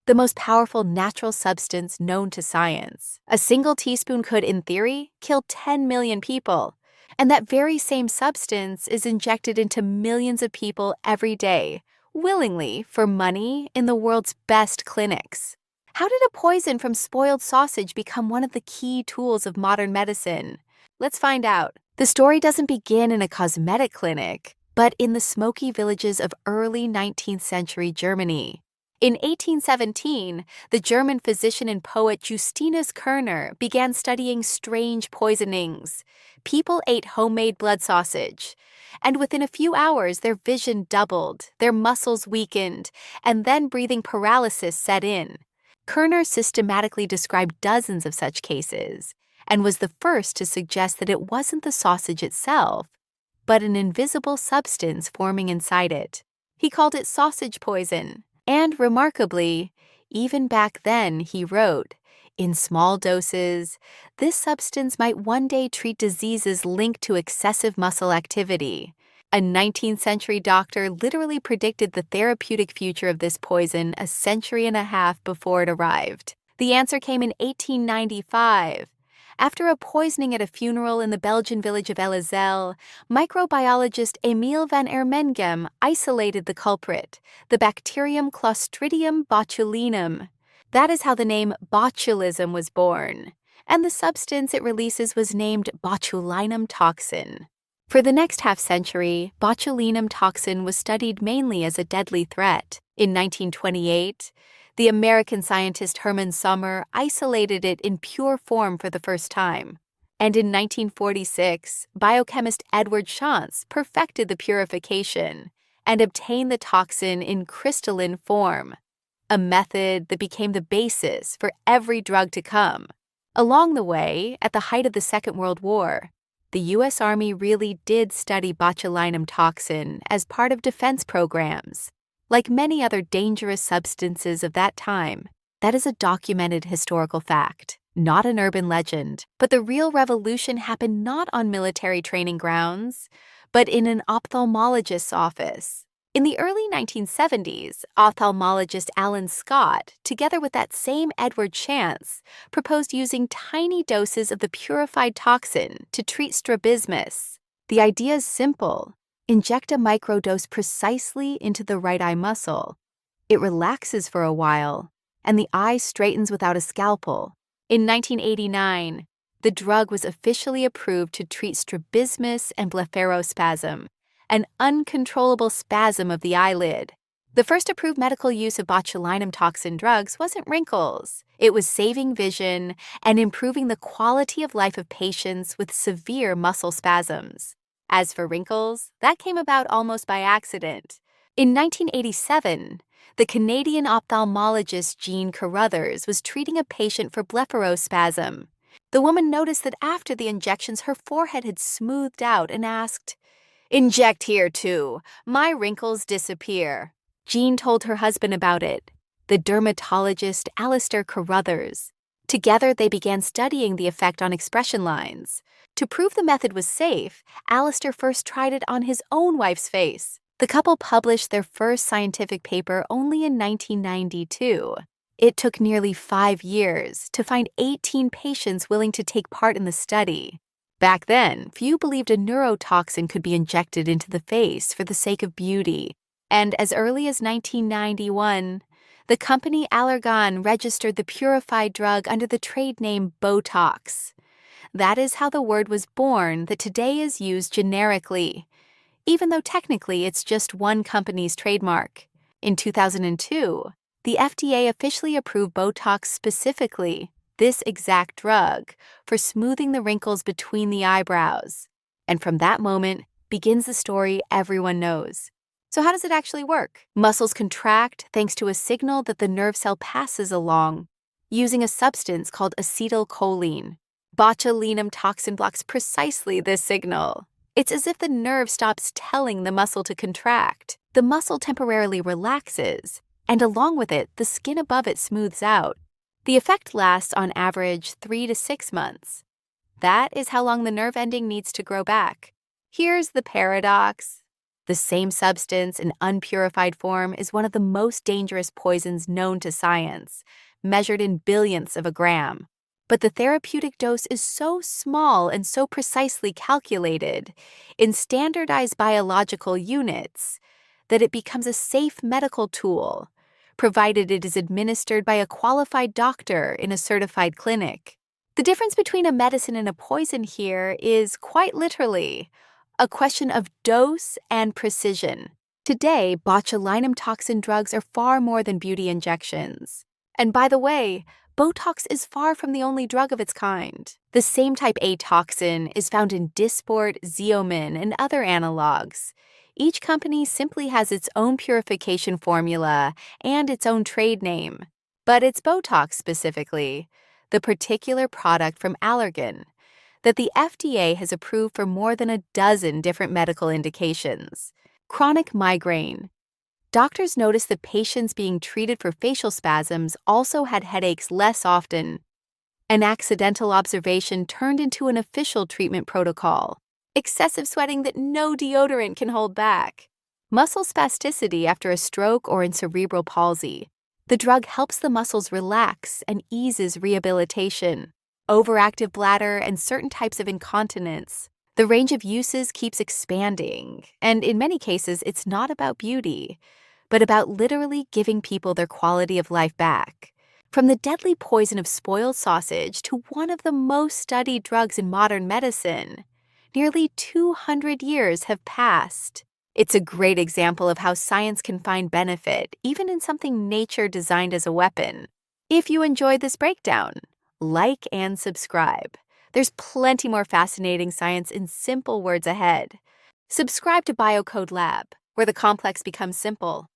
the most powerful natural substance known to science. A single teaspoon could, in theory, kill 10 million people. And that very same substance is injected into millions of people every day, willingly, for money, in the world's best clinics. How did a poison from spoiled sausage become one of the key tools of modern medicine? Let's find out. The story doesn't begin in a cosmetic clinic, but in the smoky villages of early 19th century Germany. In 1817, the German physician and poet Justinus Kerner began studying strange poisonings. People ate homemade blood sausage, and within a few hours their vision doubled, their muscles weakened, and then breathing paralysis set in. Kerner systematically described dozens of such cases, and was the first to suggest that it wasn't the sausage itself, but an invisible substance forming inside it. He called it sausage poison, and remarkably, even back then, he wrote, in small doses, this substance might one day treat diseases linked to excessive muscle activity. A 19th century doctor literally predicted the therapeutic future of this poison a century and a half before it arrived. The answer came in 1895. After a poisoning at a funeral in the Belgian village of Elizelle, microbiologist Emil van Ermengem isolated the culprit, the bacterium Clostridium botulinum. That is how the name botulism was born, and the substance it releases was named botulinum toxin. For the next half-century, botulinum toxin was studied mainly as a deadly threat. In 1928, the American scientist Hermann Sommer isolated it in pure form for the first time. And in 1946, biochemist Edward Shantz perfected the purification and obtained the toxin in crystalline form, a method that became the basis for every drug to come. Along the way, at the height of the Second World War, the U.S. Army really did study botulinum toxin as part of defense programs. Like many other dangerous substances of that time, that is a documented historical fact, not an urban legend. But the real revolution happened not on military training grounds, but in an ophthalmologist's office. In the early 1970s, ophthalmologist Alan Scott, together with that same Edward Shantz, proposed using tiny doses of the purified toxin to treat strabismus. The idea is simple. Inject a microdose precisely into the right eye muscle. It relaxes for a while, and the eye straightens without a scalpel. In 1989, the drug was officially approved to treat strabismus and blepharospasm, an uncontrollable spasm of the eyelid. The first approved medical use of botulinum toxin drugs wasn't Wrinkles. It was saving vision and improving the quality of life of patients with severe muscle spasms. As for Wrinkles, that came about almost by accident. In 1987, the Canadian ophthalmologist Jean Carruthers was treating a patient for blepharospasm. The woman noticed that after the injections, her forehead had smoothed out and asked, "Inject here too. My wrinkles disappear." Jean told her husband about it, the dermatologist Alistair Carruthers. Together, they began studying the effect on expression lines. To prove the method was safe, Alistair first tried it on his own wife's face. The couple published their first scientific paper only in 1992. It took nearly 5 years to find 18 patients willing to take part in the study. Back then, few believed a neurotoxin could be injected into the face for the sake of beauty. And as early as 1991, the company Allergan registered the purified drug under the trade name Botox. That is how the word was born that today is used generically, even though technically it's just one company's trademark. In 2002, the FDA officially approved Botox specifically, this exact drug, for smoothing the wrinkles between the eyebrows. And from that moment begins the story everyone knows. So how does it actually work? Muscles contract thanks to a signal that the nerve cell passes along, using a substance called acetylcholine. Botulinum toxin blocks precisely this signal. It's as if the nerve stops telling the muscle to contract. The muscle temporarily relaxes, and along with it, the skin above it smooths out. The effect lasts on average 3 to 6 months. That is how long the nerve ending needs to grow back. Here's the paradox. The same substance in unpurified form is one of the most dangerous poisons known to science, measured in billionths of a gram. But the therapeutic dose is so small and so precisely calculated in standardized biological units that it becomes a safe medical tool, provided it is administered by a qualified doctor in a certified clinic. The difference between a medicine and a poison here is quite literally a question of dose and precision. Today, botulinum toxin drugs are far more than beauty injections. And by the way, Botox is far from the only drug of its kind. The same type A toxin is found in Dysport, Xeomin, and other analogs. Each company simply has its own purification formula and its own trade name. But it's Botox specifically, the particular product from Allergan, that the FDA has approved for more than a dozen different medical indications. Chronic migraine. Doctors noticed that patients being treated for facial spasms also had headaches less often. An accidental observation turned into an official treatment protocol. Excessive sweating that no deodorant can hold back. Muscle spasticity after a stroke or in cerebral palsy. The drug helps the muscles relax and eases rehabilitation. Overactive bladder and certain types of incontinence. The range of uses keeps expanding, and in many cases, it's not about beauty, but about literally giving people their quality of life back. From the deadly poison of spoiled sausage to one of the most studied drugs in modern medicine, nearly 200 years have passed. It's a great example of how science can find benefit even in something nature designed as a weapon. If you enjoyed this breakdown, like and subscribe. There's plenty more fascinating science in simple words ahead. Subscribe to BioCode Lab, where the complex becomes simple.